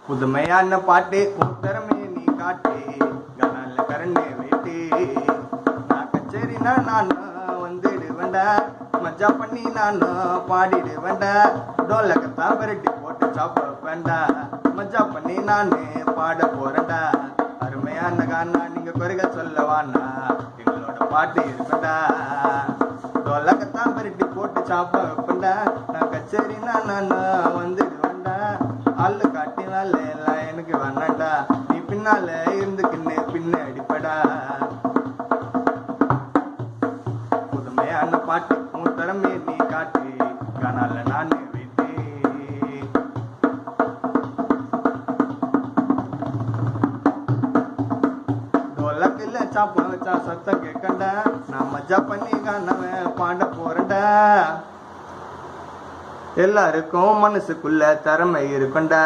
புதுமையான பாட்டு உன் திறமையை நீ காட்டு கனால கரண்டே வைட்டு நான் கச்சேரினா நானும் வந்துடுவேண்டா மஜா பண்ணி நானும் பாடிடுவேண்டா டோலக்கத்தான் விரட்டி போட்டு சாப்பிடுவேண்டா மஜா பண்ணி நானு பாட போறேன்டா அருமையான கானா நீங்க குறைகள் சொல்லவானா எங்களோட பாட்டு இருக்குண்டா டோலக்கத்தான் விரட்டி போட்டு சாப்பிடுவேண்டா நான் கச்சேரினா நானும் வந்துடுவேண்டா அல்லு காட்டினால எல்லாம் எனக்கு வேணாண்டா நீ பின்னால இருந்துக்கின்னு பின்ன அடிப்படா புதுமையான பாட்டு உன் திறமைய நீ காட்டு காணால நானே வைத்து டோலக்கில் சாப்பம் வச்சா சத்தம் கேட்கண்டா நான் மஜா பண்ணி காணவன் பாட போறேன்டா எல்லாருக்கும் மனசுக்குள்ள திறமை இருக்குண்டா